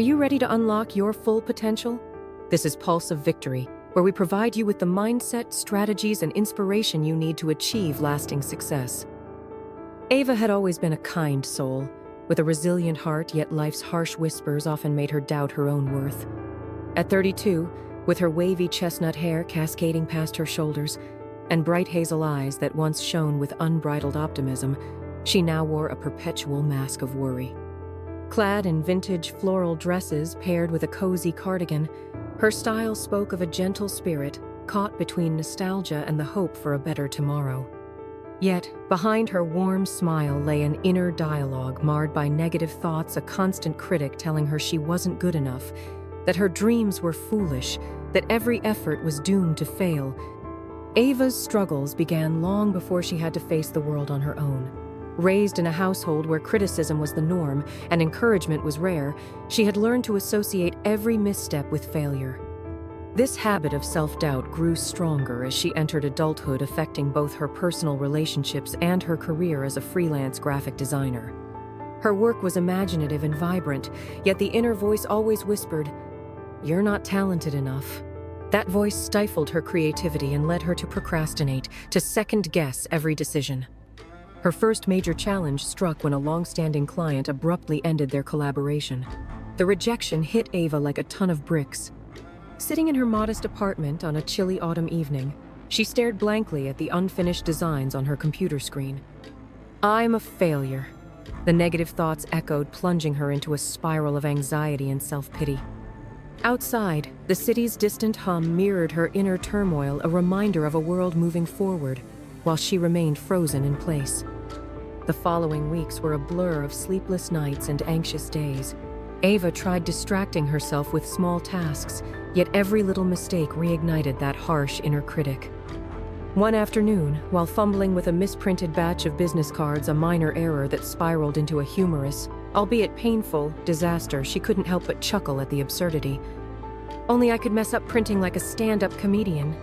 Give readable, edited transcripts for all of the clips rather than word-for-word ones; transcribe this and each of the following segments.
Are you ready to unlock your full potential? This is Pulse of Victory, where we provide you with the mindset, strategies, and inspiration you need to achieve lasting success. Ava had always been a kind soul, with a resilient heart, yet life's harsh whispers often made her doubt her own worth. At 32, with her wavy chestnut hair cascading past her shoulders and bright hazel eyes that once shone with unbridled optimism, she now wore a perpetual mask of worry. Clad in vintage floral dresses paired with a cozy cardigan, her style spoke of a gentle spirit caught between nostalgia and the hope for a better tomorrow. Yet, behind her warm smile lay an inner dialogue marred by negative thoughts, a constant critic telling her she wasn't good enough, that her dreams were foolish, that every effort was doomed to fail. Ava's struggles began long before she had to face the world on her own. Raised in a household where criticism was the norm and encouragement was rare, she had learned to associate every misstep with failure. This habit of self-doubt grew stronger as she entered adulthood, affecting both her personal relationships and her career as a freelance graphic designer. Her work was imaginative and vibrant, yet the inner voice always whispered, "You're not talented enough." That voice stifled her creativity and led her to procrastinate, to second-guess every decision. Her first major challenge struck when a long-standing client abruptly ended their collaboration. The rejection hit Ava like a ton of bricks. Sitting in her modest apartment on a chilly autumn evening, she stared blankly at the unfinished designs on her computer screen. "I'm a failure." The negative thoughts echoed, plunging her into a spiral of anxiety and self-pity. Outside, the city's distant hum mirrored her inner turmoil, a reminder of a world moving forward, while she remained frozen in place. The following weeks were a blur of sleepless nights and anxious days. Ava tried distracting herself with small tasks, yet every little mistake reignited that harsh inner critic. One afternoon, while fumbling with a misprinted batch of business cards, a minor error that spiraled into a humorous, albeit painful, disaster, she couldn't help but chuckle at the absurdity. "Only I could mess up printing like a stand-up comedian,"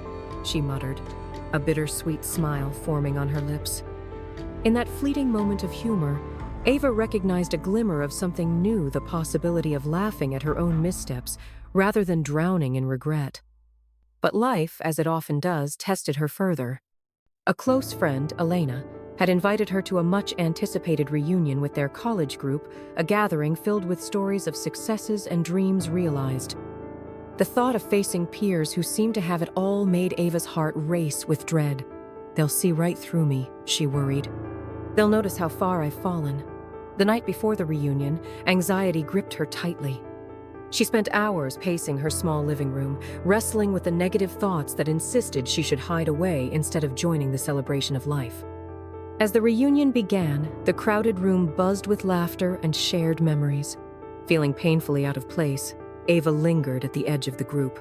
she muttered, a bittersweet smile forming on her lips. In that fleeting moment of humor, Ava recognized a glimmer of something new, the possibility of laughing at her own missteps rather than drowning in regret. But life, as it often does, tested her further. A close friend, Elena, had invited her to a much-anticipated reunion with their college group, a gathering filled with stories of successes and dreams realized. The thought of facing peers who seemed to have it all made Ava's heart race with dread. "They'll see right through me," she worried. "They'll notice how far I've fallen." The night before the reunion, anxiety gripped her tightly. She spent hours pacing her small living room, wrestling with the negative thoughts that insisted she should hide away instead of joining the celebration of life. As the reunion began, the crowded room buzzed with laughter and shared memories. Feeling painfully out of place, Ava lingered at the edge of the group.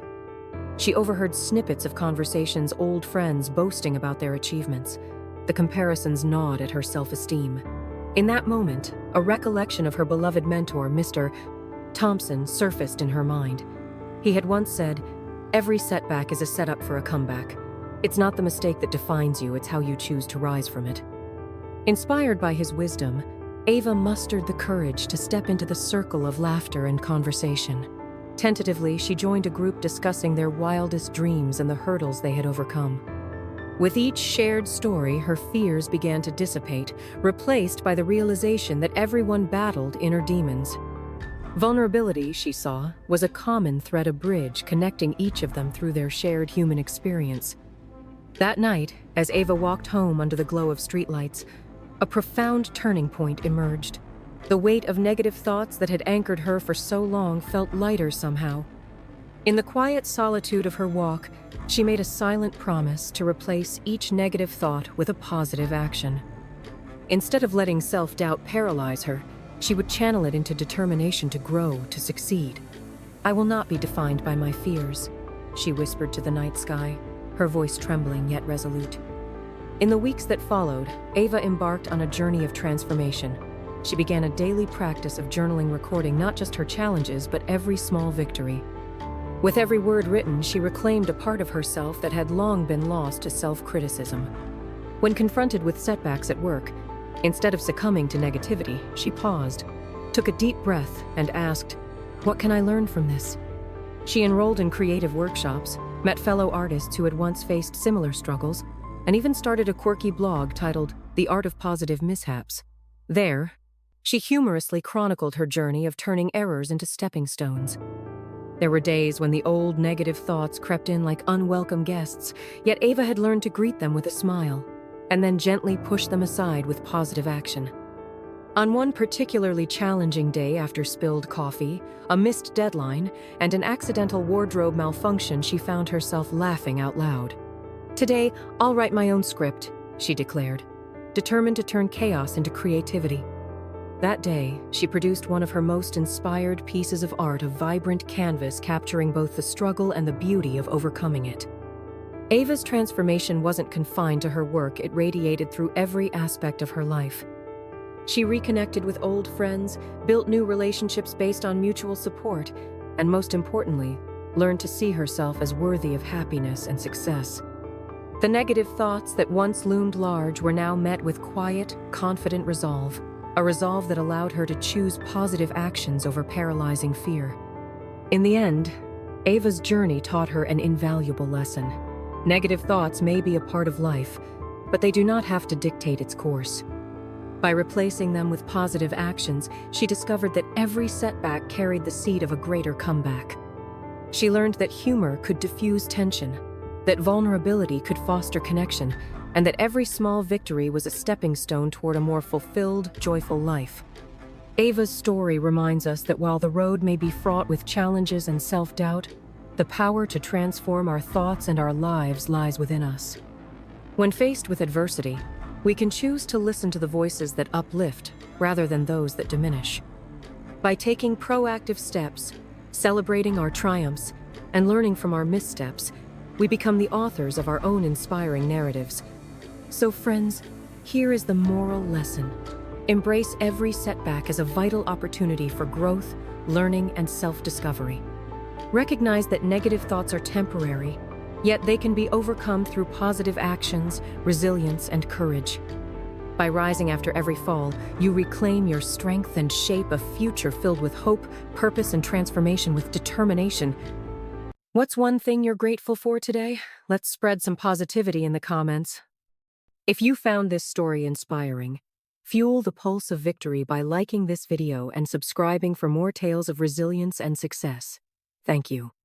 She overheard snippets of conversations, old friends boasting about their achievements. The comparisons gnawed at her self-esteem. In that moment, a recollection of her beloved mentor, Mr. Thompson, surfaced in her mind. He had once said, "Every setback is a setup for a comeback. It's not the mistake that defines you, it's how you choose to rise from it." Inspired by his wisdom, Ava mustered the courage to step into the circle of laughter and conversation. Tentatively, she joined a group discussing their wildest dreams and the hurdles they had overcome. With each shared story, her fears began to dissipate, replaced by the realization that everyone battled inner demons. Vulnerability, she saw, was a common thread, a bridge connecting each of them through their shared human experience. That night, as Ava walked home under the glow of streetlights, a profound turning point emerged. The weight of negative thoughts that had anchored her for so long felt lighter somehow. In the quiet solitude of her walk, she made a silent promise to replace each negative thought with a positive action. Instead of letting self-doubt paralyze her, she would channel it into determination to grow, to succeed. "I will not be defined by my fears," she whispered to the night sky, her voice trembling yet resolute. In the weeks that followed, Ava embarked on a journey of transformation. She began a daily practice of journaling, recording not just her challenges, but every small victory. With every word written, she reclaimed a part of herself that had long been lost to self-criticism. When confronted with setbacks at work, instead of succumbing to negativity, she paused, took a deep breath, and asked, What can I learn from this? She enrolled in creative workshops, met fellow artists who had once faced similar struggles, and even started a quirky blog titled The Art of Positive Mishaps. There, she humorously chronicled her journey of turning errors into stepping stones. There were days when the old negative thoughts crept in like unwelcome guests, yet Ava had learned to greet them with a smile, and then gently push them aside with positive action. On one particularly challenging day after spilled coffee, a missed deadline, and an accidental wardrobe malfunction, she found herself laughing out loud. "Today, I'll write my own script," she declared, determined to turn chaos into creativity. That day, she produced one of her most inspired pieces of art, a vibrant canvas capturing both the struggle and the beauty of overcoming it. Ava's transformation wasn't confined to her work, it radiated through every aspect of her life. She reconnected with old friends, built new relationships based on mutual support, and most importantly, learned to see herself as worthy of happiness and success. The negative thoughts that once loomed large were now met with quiet, confident resolve, a resolve that allowed her to choose positive actions over paralyzing fear. In the end, Ava's journey taught her an invaluable lesson. Negative thoughts may be a part of life, but they do not have to dictate its course. By replacing them with positive actions, she discovered that every setback carried the seed of a greater comeback. She learned that humor could diffuse tension, that vulnerability could foster connection, and that every small victory was a stepping stone toward a more fulfilled, joyful life. Ava's story reminds us that while the road may be fraught with challenges and self-doubt, the power to transform our thoughts and our lives lies within us. When faced with adversity, we can choose to listen to the voices that uplift rather than those that diminish. By taking proactive steps, celebrating our triumphs, and learning from our missteps, we become the authors of our own inspiring narratives. So friends, here is the moral lesson. Embrace every setback as a vital opportunity for growth, learning, and self-discovery. Recognize that negative thoughts are temporary, yet they can be overcome through positive actions, resilience, and courage. By rising after every fall, you reclaim your strength and shape a future filled with hope, purpose, and transformation with determination. What's one thing you're grateful for today? Let's spread some positivity in the comments. If you found this story inspiring, fuel the pulse of victory by liking this video and subscribing for more tales of resilience and success. Thank you.